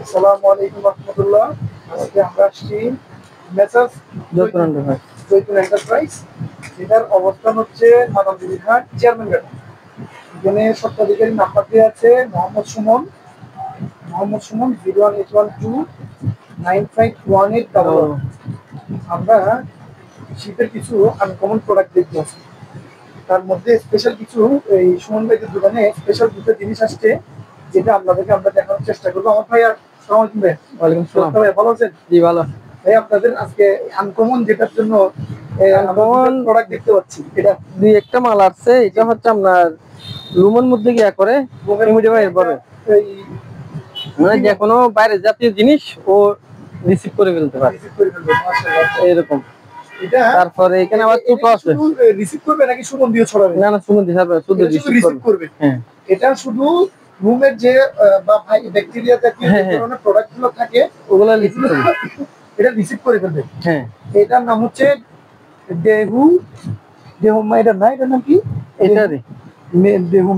আসসালামু আলাইকুম রাহমাতুল্লাহ। আজকে আমরা আসছি মেসার্স জয়তুন এন্টারপ্রাইজ, যেটার অবস্থান হচ্ছে মাদামদিঘাট চেয়ারম্যান ঘাট। এখানে স্বত্বাধিকারী নাম্বার দেওয়া আছে মোহাম্মদ সুমন 01812951811। আমরা শীতের কিছু আনকমন প্রোডাক্ট দেখতে আসছি। তার মধ্যে স্পেশাল কিছু এই সুমন ভাইদের দোকানে স্পেশাল দুটো জিনিস আসছে, যেটা আমরা দেখানোর চেষ্টা করবো। আমার ভাইয়া আসসালামু আলাইকুম ভাই। ওয়ালাইকুম আসসালাম। ভাই ভালো আছেন? জি ভালো। ভাই আপনাদের আজকে আনকমন যেটার জন্য আনকমন প্রোডাক্ট দেখতে পাচ্ছি, এটা দুই একটা মাল আছে। এটা হচ্ছে আপনার রুমের মধ্যে গিয়া করে এই মানে যে কোনো বাইরে জাতীয় জিনিস ও রিসিভ করে ফেলতে পারে রিসিভ করে ফেলবে, মাশাআল্লাহ। এরকম। এটা তারপরে এখানে আবার ছোট আছে। রিসিভ করবে নাকি সুমন দিয়ে ছড়াবে? না না, সুমন দিয়ে ছাড়বে, শুধু রিসিভ করবে। হ্যাঁ, এটা শুধু রুমের যে বা ব্যাকটেরিয়া জাতীয় যে ধরনের প্রোডাক্ট গুলো থাকে ওগুলা রিসিভ করবে। এটা রিসিভ করে ফেলবে। হ্যাঁ, এটার নাম হচ্ছে দেহু এটার না, এটার নাম কি? এটারই দেহু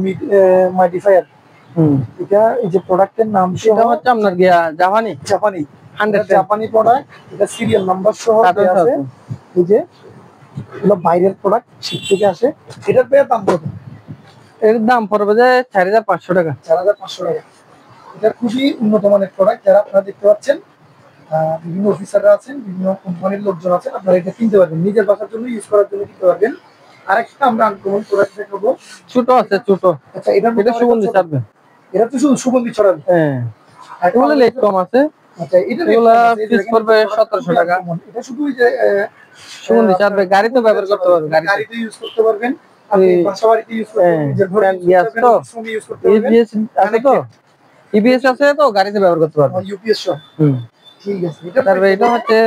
মডিফায়ার। এটা এই যে প্রোডাক্টের নাম, সেটা হচ্ছে আপনার গিয়া জাপানি 100 জাপানি প্রোডাক্ট। এটা সিরিয়াল নাম্বার সহ দেয়া আছে। এই যে এগুলো বাইরের প্রোডাক্ট, শীত থেকে আসে। এটার দাম কত? এর দাম পড়বে যে 4500 টাকা। 4500 টাকা। এটা খুবই উন্নত মানের প্রোডাক্ট। যারা আপনারা দেখতে পাচ্ছেন, বিভিন্ন অফিসাররা আছেন, বিভিন্ন কোম্পানির লোকজন আছেন, আপনারা এটা কিনতে পারবেন, নিজের বাসার জন্য ইউজ করার জন্য কিনতে পারবেন। আরেকটা আমরা আনকমন প্রোডাক্ট দেখাবো, ছোট আছে ছোট। আচ্ছা, এটা সুগন্ধি ছাড়বে। এটা তো শুধু সুগন্ধি ছড়াবে। হ্যাঁ, এগুলো লেট কম আছে। আচ্ছা, এটা এগুলা পিস পড়বে 1700 টাকা। এটা শুধু ওই যে সুগন্ধি ছাড়বে, গাড়িতে ব্যবহার করতে পারবেন, গাড়িতে ইউজ করতে পারবেন, আপনি বাসাবাড়িতে ইউজ করতে পারবেন, নিজের ঘরে ইউজ করতে পারবেন। ইবিএস আছে তো, ইবিএস আছে তো গাড়িতে ব্যবহার করতে পারবেন, ইউপিএস সহ। ঠিক আছে। তারপরে এটা হচ্ছে,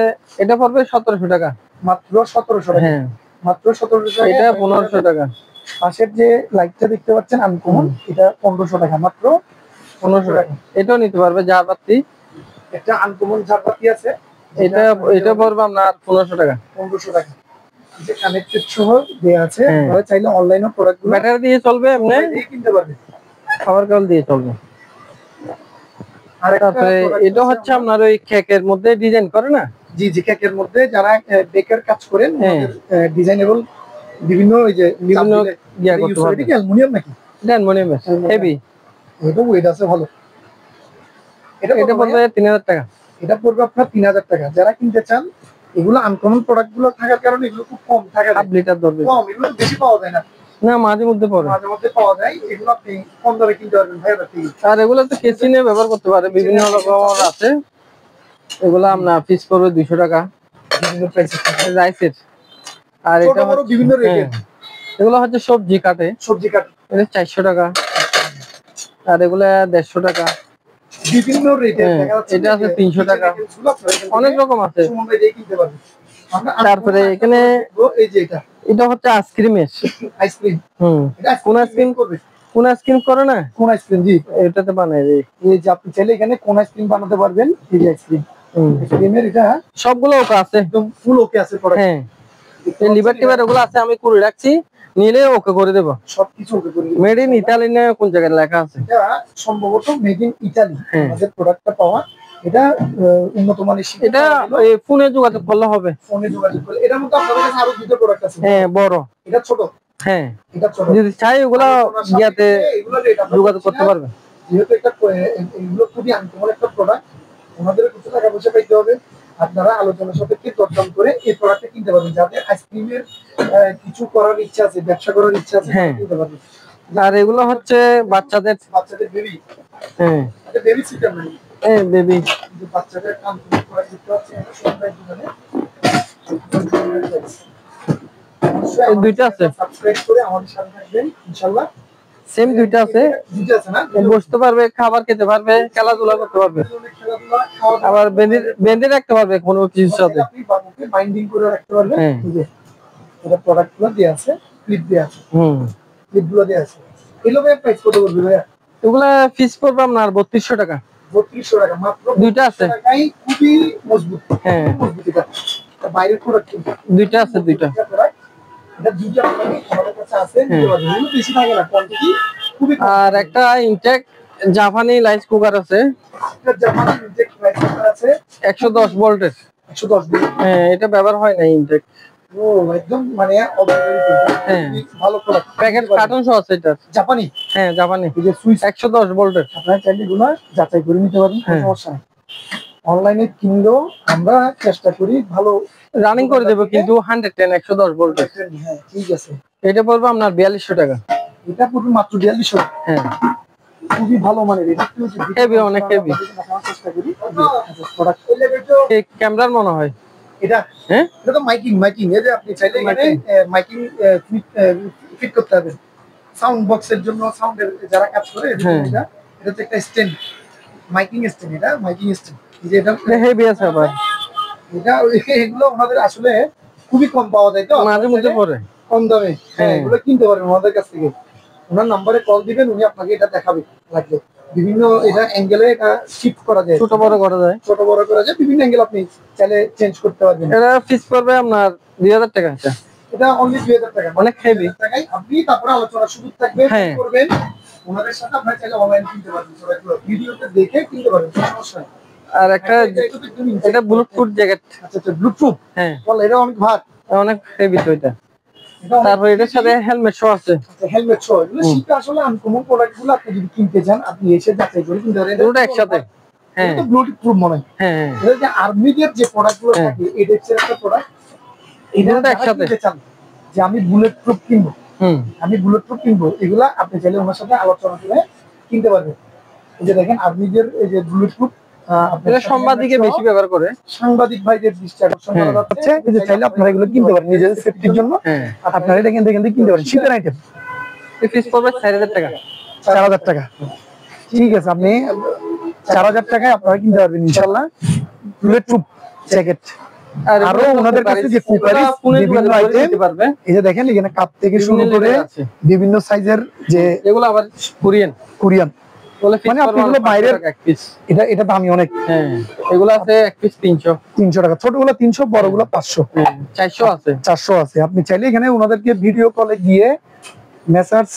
এটা পড়বে 1700 টাকা মাত্র। 1700 টাকা। হ্যাঁ, মাত্র 1700 টাকা। এটা 1500 টাকা। পাশের যে লাইটটা দেখতে পাচ্ছেন আনকমন, এটা 1500 টাকা, মাত্র 1500 টাকা। এটাও নিতে পারবে, ঝাড়বাতি। একটা আনকমন ঝাড়বাতি আছে, এটা পড়বে আপনার 1500 টাকা। 1500 টাকা। যে কানেক্টেড সহ দেয়া আছে। আপনারা চাইলে অনলাইনে প্রোডাক্টগুলো ব্যাটারি দিয়ে চলবে, এমনি কিনতে পারবেন, খাবার কাল দিয়ে চলবে। তারপরে এটা হচ্ছে আপনার ওই কেকের মধ্যে ডিজাইন করে না? জি জি, কেকের মধ্যে যারা বেকার কাজ করেন, ডিজাইনেবল বিভিন্ন ওই যে বিভিন্ন ইয়া করতে পারবে। এটা অ্যালুমিনিয়াম নাকি? এটা অ্যালুমিনিয়াম হেভি। এটা ওয়েট আছে ভালো। এটা পড়বে 3000 টাকা। এটা পড়বে আপনার 3000 টাকা। যারা কিনতে চান, এগুলো আনকমন প্রোডাক্ট গুলো থাকার কারণে এগুলো খুব কম থাকে, 1/2 লিটার ধরবে, কম, এগুলো বেশি পাওয়া যায় না। না, মাঝে মধ্যে পড়ে, মাঝে মধ্যে পাওয়া যায়। এগুলো আপনি কম দামে কিনতে পারবেন ভাই। আর এগুলো তো কিচেনে ব্যবহার করতে পারে, বিভিন্ন রকমের আছে। এগুলো আপনার পিস পড়বে 200 টাকা, বিভিন্ন প্রাইসের রাইসের। আর এটা বিভিন্ন রেটের। এগুলো হচ্ছে সবজি কাটে, এটা 400 টাকা। আর এগুলো 150 টাকা, বিভিন্ন রেটের। এটা আছে 300 টাকা, অনেক রকম আছে। তারপরে এখানে এই যে এটা হচ্ছে আইসক্রিমের। কোন আইসক্রিম করবে? কোন আইসক্রিম করে না? কোন আইসক্রিম? জি, এটাতে বানায়। এই যে আপনি চাইলে এখানে কোন আইসক্রিম বানাতে পারবেন। এই যে আইসক্রিমের এটা সবগুলো ওকে আছে, একদম ফুল ওকে আছে প্রোডাক্ট। হ্যাঁ, এই লিবার্টি বার ওগুলো আছে, আমি করে রাখছি, নিলে ওকে করে দেব। সবকিছু ওকে করে দেব। মেড ইন ইতালি না কোন জায়গায় লেখা আছে? এটা সম্ভবত মেড ইন ইতালি আমাদের প্রোডাক্টটা পাওয়া। এটা উন্নত মানের। এটা ফোনে যোগাযোগ করলে হবে, ফোনে যোগাযোগ করলে। এটার মধ্যে আপনাদের কাছে আরো দুটো প্রোডাক্ট আছে। হ্যাঁ, বড়, এটা ছোট। হ্যাঁ, এটা ছোট। যদি চাই ওগুলা ইয়াতে যোগাযোগ করতে পারবে। যেহেতু এটা এগুলো খুবই আনকমন একটা প্রোডাক্ট, ওনাদের কিছু টাকা পয়সা পাইতে হবে। আপনারা আলোচনার সাপেক্ষে দরদাম করে এই প্রোডাক্টটা কিনতে পারবেন। যাদের আইসক্রিমের কিছু করার ইচ্ছা আছে, ব্যবসা করার ইচ্ছা আছে, কিনতে পারবেন। আর এগুলো হচ্ছে বাচ্চাদের বেবি। হ্যাঁ, এটা বেবি সিস্টেম নাই। বেবি, যে বাচ্চাদের আনকমন প্রোডাক্ট দিতে হচ্ছে, এটা সবাই দোকানে। এই দুইটা আছে, সাবস্ক্রাইব করে আমাদের সাথে থাকবেন ইনশাআল্লাহ। সেম দুইটা আছে না? বসতে পারবে, খাবার খেতে পারবে, খেলাধুলা করতে পারবে, আবার বেঁধে রাখতে পারবে কোনো কিছুর সাথে, আপনি বাবুকে বাইন্ডিং করে রাখতে পারবেন। এই যে এটা প্রোডাক্টগুলো দেয়া আছে, ক্লিপ দেয়া আছে। ক্লিপগুলো দেয়া আছে। এগুলো প্রাইস কত পড়বে ভাইয়া? এগুলা ফিস পড়বে আপনার 3200 টাকা। 3200 টাকা মাত্র। দুইটা আছে, খুবই মজবুত। হ্যাঁ, মজবুত। এটা বাইরের প্রোডাক্ট কিন্তু দুইটা আছে, দুইটা। এটা দুইটা আমাদের কাছে আছে, বেশি থাকে না কোয়ান্টিটি, খুবই। আর একটা ইনটেক জাপানি রাইস কুকার আছে, এটা জাপানি ইনটেক রাইস কুকার আছে 110 ভোল্টের। 110 ভোল্ট। হ্যাঁ, এটা ব্যবহার হয় না ইনটেক। ও একদম মানে হ্যাঁ। ভালো প্রোডাক্ট। প্যাকেট কার্টুন সহ আছে এটা। জাপানি। হ্যাঁ, জাপানি। এই যে সুইচ 110 ভোল্টের। আপনারা চাইলে এগুলো যাচাই করে নিতে পারেন, কোনো হ্যাঁ। সমস্যা নেই। অনলাইনে কিনলেও আমরা চেষ্টা করি ভালো রানিং করে দেবো কিন্তু 110 110 ভোল্টের। হ্যাঁ ঠিক আছে। এটা পড়বে আপনার 4200 টাকা। এটা পড়বে মাত্র 4200। হ্যাঁ, খুবই ভালো মানের। এটা একটু হেভি, অনেক হেভি। চেষ্টা করি প্রোডাক্ট। এই ক্যামেরার মনে হয়। এটা হ্যাঁ, এটা তো মাইকিং এই যে আপনি চাইলে এখানে মাইকিং ফিট করতে হবে সাউন্ড বক্সের জন্য, সাউন্ডের যারা কাজ করে এটা এটা তো একটা স্ট্যান্ড, মাইকিং স্ট্যান্ড। এটা মাইকিং স্ট্যান্ড। এই যে এটা হেভি আছে আবার। এটা এগুলো আমাদের আসলে খুবই কম পাওয়া যায়, তো মাঝে মধ্যে পড়ে কম দামে। হ্যাঁ, এগুলো কিনতে পারবেন আমাদের কাছ থেকে। ওনার নাম্বারে কল দিবেন, উনি আপনাকে এটা দেখাবে লাগবে। বিভিন্ন এটা অ্যাঙ্গেলে এটা শিফট করা যায়, ছোট বড় করা যায়, বিভিন্ন অ্যাঙ্গেল আপনি চাইলে চেঞ্জ করতে পারবেন। এটা ফিক্স পড়বে আপনার 2000 টাকা। এটা অনলি 2000 টাকা, অনেক হেভি। আপনি তারপরে আলোচনা সুযোগ থাকবে, করবেন ওনাদের সাথে। আপনারা চাইলে অনলাইন কিনতে পারবেন, ভিডিওতে দেখে কিনতে পারবেন, সমস্যা নেই। আর একটা এটা ব্লুটুথ জ্যাকেট। আচ্ছা ব্লুটুথ। হ্যাঁ, বল এটা অনেক ভার, অনেক হেভি তো এটা। তারপর এটার সাথে হেলমেট সহ আছে। হেলমেট সহ। এগুলো শীতে আসলে আনকমন প্রোডাক্টগুলো আপনি যদি কিনতে চান, আপনি এসে যাচাই করে কিনতে পারেন। দুটো একসাথে। হ্যাঁ, এটা ব্লুটুথ প্রুফ মনে হয়। হ্যাঁ, এটা যে আর্মিদের যে প্রোডাক্টগুলো থাকে, এটা হচ্ছে একটা প্রোডাক্ট। এটা একসাথে চান যে আমি বুলেট প্রুফ কিনবো, এগুলা আপনি চাইলে ওনার সাথে আলোচনা করে কিনতে পারবেন। এই যে দেখেন আর্মিদের এই যে বুলেট প্রুফ, এটা সাংবাদিকে বেশি ব্যবহার করে, সাংবাদিক ভাইদের দৃষ্টি আকর্ষণ করা যাচ্ছে। এই যে চাইলে আপনারা এগুলো কিনতে পারেন নিজেদের সেফটির জন্য। আপনারা এটা কিনতে কিনতে পারেন। শীতের আইটেম ফিক্স পড়বে 4000 টাকা। 4000 টাকা। ঠিক আছে, আপনি 4000 টাকায় আপনারা কিনতে পারবেন ইনশাআল্লাহ বুলেট প্রুফ জ্যাকেট। আরো ওনাদের কাছে যে কুকারি বিভিন্ন আইটেম পারবে। এই যে দেখেন এখানে কাপ থেকে শুরু করে বিভিন্ন সাইজের, যে এগুলো আবার কোরিয়ান মানে আপনি এগুলো বাইরের এক পিস, এটা দামি অনেক। হ্যাঁ, এগুলো আছে এক পিস 300 টাকা। ছোটগুলো 300, বড়গুলো 500, 400 আছে, 400 আছে। আপনি চাইলে এখানে ওনাদেরকে ভিডিও কলে গিয়ে মেসার্স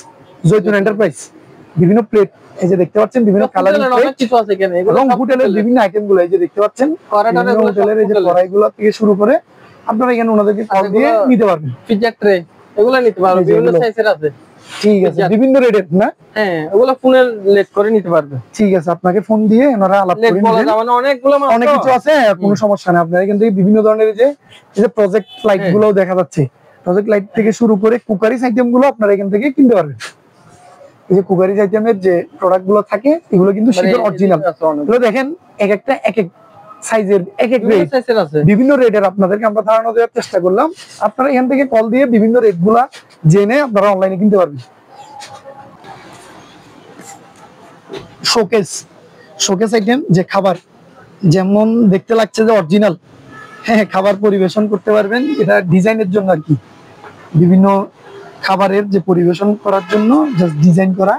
জয়তুন এন্টারপ্রাইজ বিভিন্ন প্লেট, এই যে দেখতে পাচ্ছেন বিভিন্ন কালারের প্লেট কিছু আছে এখানে। এবং হোটেলের বিভিন্ন আইটেম গুলো এই যে দেখতে পাচ্ছেন, হোটেলের এই যে কড়াইগুলো থেকে শুরু করে আপনারা এখানে ওনাদেরকে কল দিয়ে নিতে পারবেন। পিজ্জা ট্রে এগুলো নিতে পারবেন, বিভিন্ন সাইজের আছে। ঠিক আছে, বিভিন্ন রেটের না? হ্যাঁ, ওগুলো ফোনে লেট করে নিতে পারবে। ঠিক আছে, আপনাকে ফোন দিয়ে ওনারা আলাপ করে নেবেন। অনেক কিছু আছে, কোনো সমস্যা নেই। আপনারা এখান থেকে বিভিন্ন ধরনের এই যে প্রজেক্ট লাইট গুলোও দেখা যাচ্ছে, প্রজেক্ট লাইট থেকে শুরু করে কুকারিজ আইটেম গুলো আপনারা এখান থেকে কিনতে পারবেন। এই যে কুকারিজ আইটেমের যে প্রোডাক্ট গুলো থাকে এগুলো কিন্তু শীতের অরিজিনাল। এগুলো দেখেন এক একটা এক এক সাইজের, এক এক রেট, বিভিন্ন রেটের আপনাদেরকে আমরা ধারণা দেওয়ার চেষ্টা করলাম। আপনারা এখান থেকে কল দিয়ে বিভিন্ন রেট গুলা জেনে আপনারা অনলাইনে কিনতে পারবেন। শোকেস আইটেম, যে খাবার যেমন দেখতে লাগছে যে অরিজিনাল, হ্যাঁ খাবার পরিবেশন করতে পারবেন। এটা ডিজাইনের জন্য আর কি, বিভিন্ন খাবারের যে পরিবেশন করার জন্য জাস্ট ডিজাইন করা।